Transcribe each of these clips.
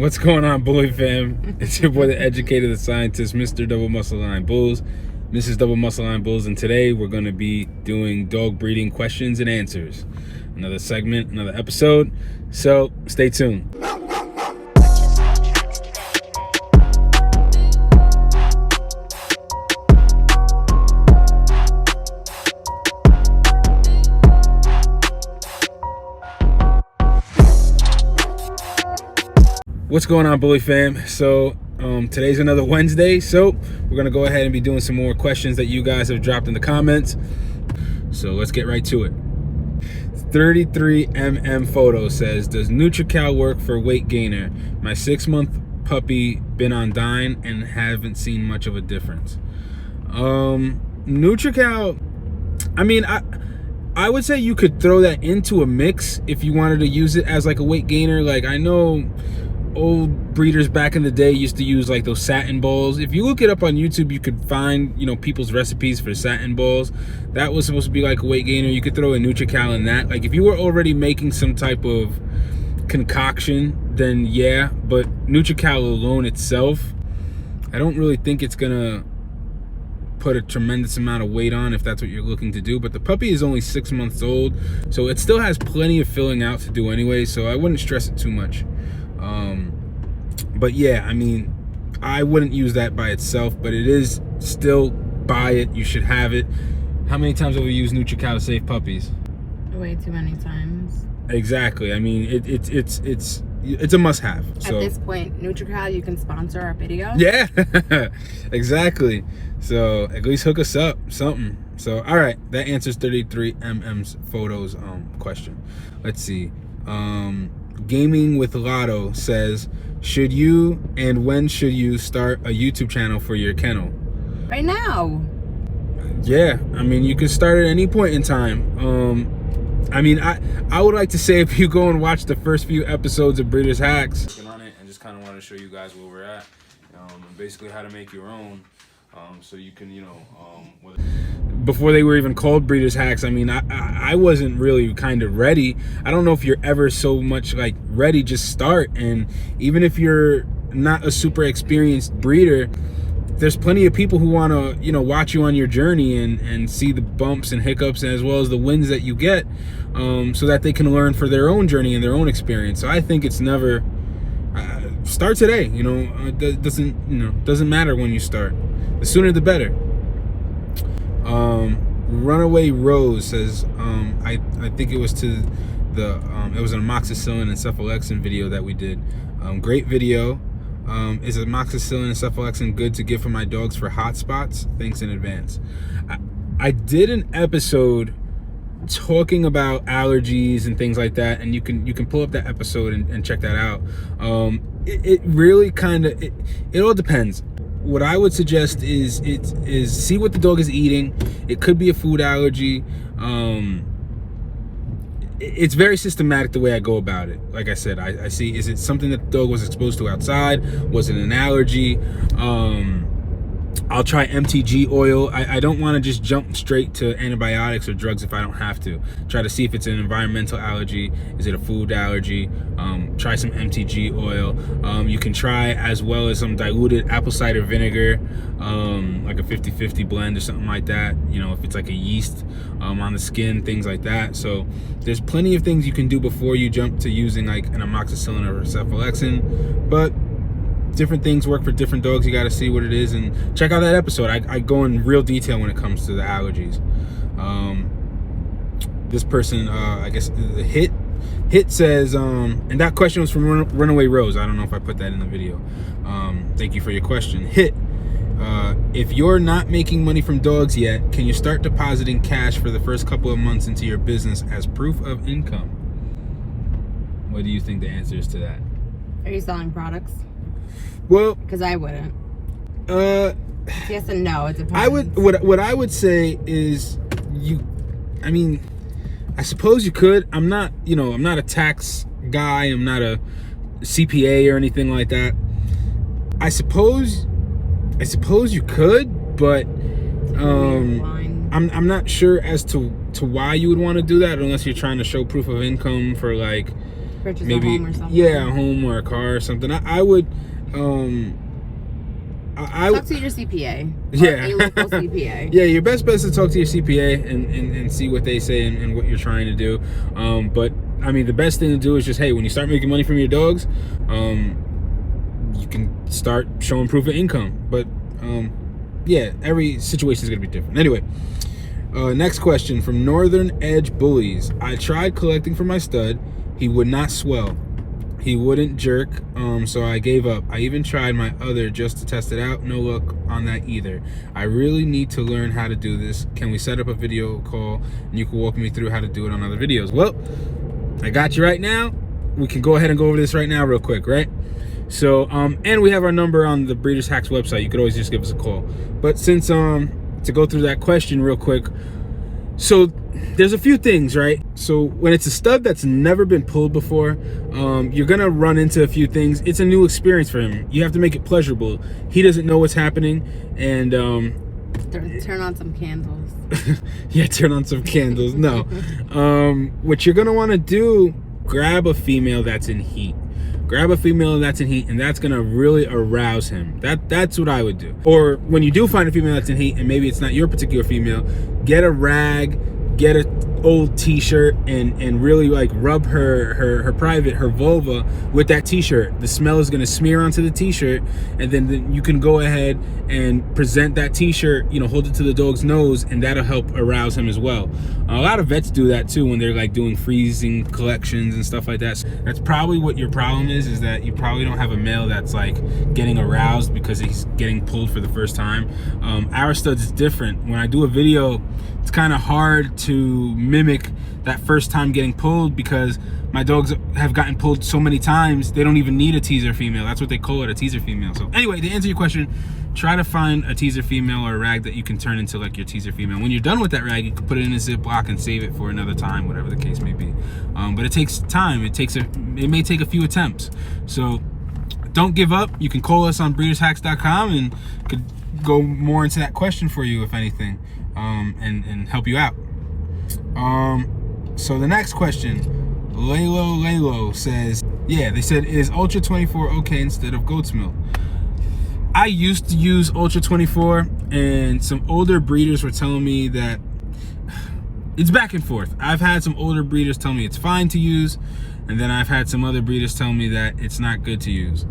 What's going on, Bully fam? It's your boy, the educator, the scientist, Mr. Double Muscle Line Bulls, Mrs. Double Muscle Line Bulls, and today we're going to be doing dog breeding questions and answers. Another segment, another episode, so stay tuned. What's going on, Bully fam? So today's another Wednesday, so we're gonna go ahead and be doing some more questions that you guys have dropped in the comments. So let's get right to it. 33mm photo says, does Nutrikal work for weight gainer? My 6-month puppy been on Dine and haven't seen much of a difference. Nutrikal, I mean, I would say you could throw that into a mix if you wanted to use it as like a weight gainer. Like, I know old breeders back in the day used to use like those satin balls. If you look it up on YouTube, you could find, you know, people's recipes for satin balls. That was supposed to be like a weight gainer. You could throw a Nutrikal in that. Like, if you were already making some type of concoction, then yeah. But Nutrikal alone itself, I don't really think it's gonna put a tremendous amount of weight on if that's what you're looking to do. But the puppy is only 6 months old, so it still has plenty of filling out to do anyway, so I wouldn't stress it too much. But yeah, I mean, I wouldn't use that by itself, but it is still, buy it, you should have it. How many times have we used Nutrikal to save puppies? Way too many times. Exactly. I mean, it's a must-have. So at this point, Nutrikal, you can sponsor our video. Yeah, exactly. So at least hook us up, something. So all right, that answers 33mm's photos question. Let's see. Gaming with Lotto says, should you and when should you start a YouTube channel for your kennel? Right now. Yeah, I mean, you can start at any point in time. I mean, I would like to say, if you go and watch the first few episodes of Breeders Hacks, working on it and just kind of want to show you guys where we're at, and basically how to make your own, so you can, you know, before they were even called Breeders Hacks, I mean, I wasn't really kind of ready. I don't know if you're ever so much like ready, just start. And even if you're not a super experienced breeder, there's plenty of people who want to, you know, watch you on your journey and see the bumps and hiccups as well as the wins that you get, so that they can learn for their own journey and their own experience. So I think it's never, start today, you know. It doesn't matter when you start. The sooner the better. Runaway Rose says, I think it was to the it was an amoxicillin and cephalexa video that we did. Great video. Is amoxicillin and cephalexa good to give for my dogs for hot spots? Thanks in advance. I did an episode talking about allergies and things like that, and you can pull up that episode and check that out. It really kind of, it all depends. What I would suggest is see what the dog is eating. It could be a food allergy. It's very systematic the way I go about it. Like I said, I see, is it something that the dog was exposed to outside? Was it an allergy? I'll try MTG oil. I don't want to just jump straight to antibiotics or drugs if I don't have to. Try to see if it's an environmental allergy. Is it a food allergy? Try some MTG oil. You can try as well as some diluted apple cider vinegar, like a 50-50 blend or something like that. You know, if it's like a yeast on the skin, things like that. So there's plenty of things you can do before you jump to using like an amoxicillin or a cephalexin. But different things work for different dogs. You got to see what it is and check out that episode. I go in real detail when it comes to the allergies. This person, I guess the hit says, and that question was from Runaway Rose. I don't know if I put that in the video. Thank you for your question. Hit, if you're not making money from dogs yet, can you start depositing cash for the first couple of months into your business as proof of income? What do you think the answer is to that? Are you selling products? Well, because I wouldn't. Yes and no. It depends. I would. What I would say is, I mean, I suppose you could. I'm not. You know, I'm not a tax guy. I'm not a CPA or anything like that. I suppose you could, but I'm not sure as to why you would want to do that, unless you're trying to show proof of income for like Purchase maybe a home or something. yeah, a home or a car or something. I would talk to your CPA. Yeah. A local CPA. Yeah, your best bet is to talk to your CPA and see what they say and what you're trying to do. But I mean, the best thing to do is just, hey, when you start making money from your dogs, you can start showing proof of income. But yeah, every situation is going to be different. Anyway, next question from Northern Edge Bullies. I tried collecting for my stud. He would not swell. He wouldn't jerk, so I gave up. I even tried my other just to test it out. No luck on that either. I really need to learn how to do this. Can we set up a video call and you can walk me through how to do it on other videos? Well, I got you right now. We can go ahead and go over this right now real quick, right? So, and we have our number on the Breeders Hacks website. You could always just give us a call. But since, to go through that question real quick, so there's a few things, right? So when it's a stud that's never been pulled before, you're gonna run into a few things. It's a new experience for him. You have to make it pleasurable. He doesn't know what's happening, and turn on some candles. yeah, turn on some candles. No, what you're gonna want to do, grab a female that's in heat. Grab a female that's in heat, and that's gonna really arouse him. That's what I would do. Or when you do find a female that's in heat, and maybe it's not your particular female, get a rag, get an old t-shirt, and really like rub her private, her vulva with that t-shirt. The smell is gonna smear onto the t-shirt, and then you can go ahead and present that t-shirt, you know, hold it to the dog's nose, and that'll help arouse him as well. A lot of vets do that too when they're like doing freezing collections and stuff like that. So that's probably what your problem is that you probably don't have a male that's like getting aroused because he's getting pulled for the first time. Our studs is different. When I do a video, it's kind of hard to mimic that first time getting pulled because my dogs have gotten pulled so many times they don't even need a teaser female. That's what they call it, a teaser female. So anyway, to answer your question, try to find a teaser female or a rag that you can turn into like your teaser female. When you're done with that rag, you can put it in a Ziploc and save it for another time, whatever the case may be. But it takes time. It may take a few attempts. So don't give up. You can call us on breedershacks.com and could go more into that question for you if anything, and help you out. So the next question, Lalo says, yeah, they said, is Ultra 24 okay instead of goat's milk? I used to use Ultra 24, and some older breeders were telling me that it's back and forth. I've had some older breeders tell me it's fine to use, and then I've had some other breeders tell me that it's not good to use.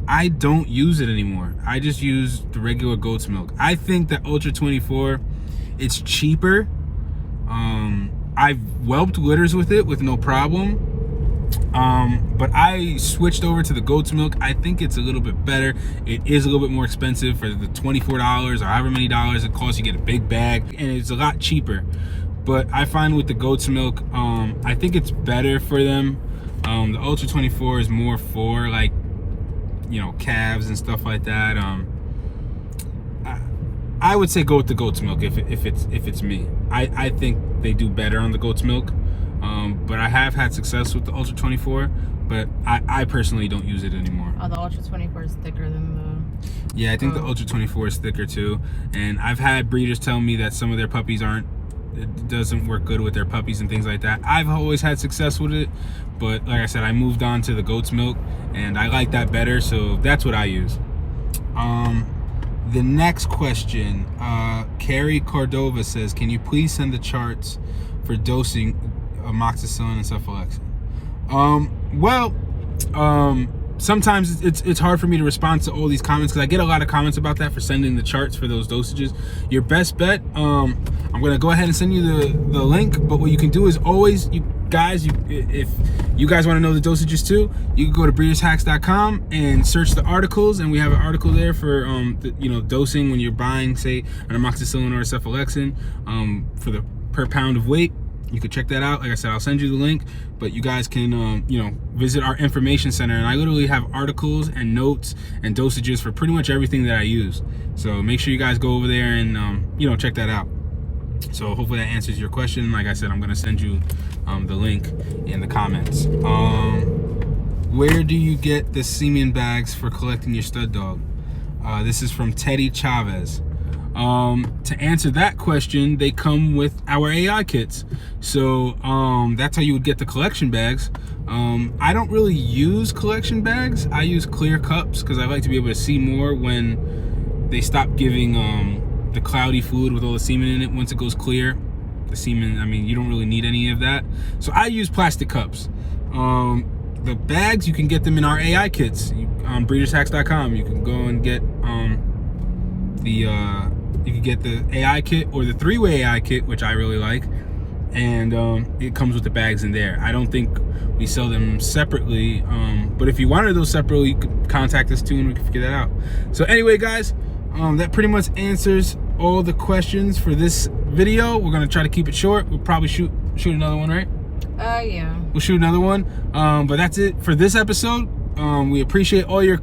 I don't use it anymore. I just use the regular goat's milk. I think that Ultra 24, it's cheaper. I've whelped litters with it with no problem. But I switched over to the goat's milk. I think it's a little bit better. It is a little bit more expensive for the $24 or however many dollars it costs. You get a big bag, and it's a lot cheaper. But I find with the goat's milk, I think it's better for them. The Ultra 24 is more for like, you know, calves and stuff like that. I would say go with the goat's milk if it's me. I think they do better on the goat's milk. But I have had success with the Ultra 24, but I personally don't use it anymore. Oh, the Ultra 24 is thicker than the... Yeah, I think the Ultra 24 is thicker too. And I've had breeders tell me that some of their puppies it doesn't work good with their puppies and things like that. I've always had success with it, but like I said, I moved on to the goat's milk, and I like that better, so that's what I use. The next question, Carrie Cordova says, can you please send the charts for dosing amoxicillin and cephalexa? Sometimes it's hard for me to respond to all these comments because I get a lot of comments about that for sending the charts for those dosages. Your best bet, I'm gonna go ahead and send you the link, but what you can do is always, if you guys want to know the dosages too, you can go to breedershacks.com and search the articles, and we have an article there for dosing when you're buying, say, an amoxicillin or a cephalexin, for the per pound of weight. You can check that out. Like I said, I'll send you the link, but you guys can visit our information center, and I literally have articles and notes and dosages for pretty much everything that I use. So make sure you guys go over there and check that out. So hopefully that answers your question. Like I said, I'm gonna send you the link in the comments. Where do you get the semen bags for collecting your stud dog? This is from Teddy Chavez. To answer that question, they come with our AI kits. So that's how you would get the collection bags. I don't really use collection bags. I use clear cups because I like to be able to see more when they stop giving the cloudy fluid with all the semen in it. Once it goes clear, the semen, I mean, you don't really need any of that. So I use plastic cups. The bags, you can get them in our AI kits on breedershacks.com. You can go and get you can get the AI kit or the 3-way AI kit, which I really like, and it comes with the bags in there. I don't think we sell them separately, but if you wanted those separately, you could contact us too and we can figure that out. So anyway, guys, that pretty much answers all the questions for this video. We're gonna try to keep it short. We'll probably shoot another one, right? Yeah. We'll shoot another one. But that's it for this episode. We appreciate all your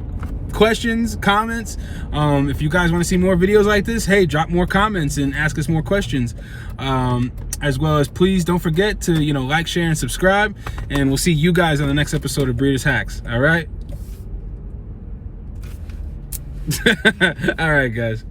questions, comments. If you guys want to see more videos like this, hey, drop more comments and ask us more questions. As well as, please don't forget to, like, share, and subscribe. And we'll see you guys on the next episode of Breeders Hacks. All right? All right, guys.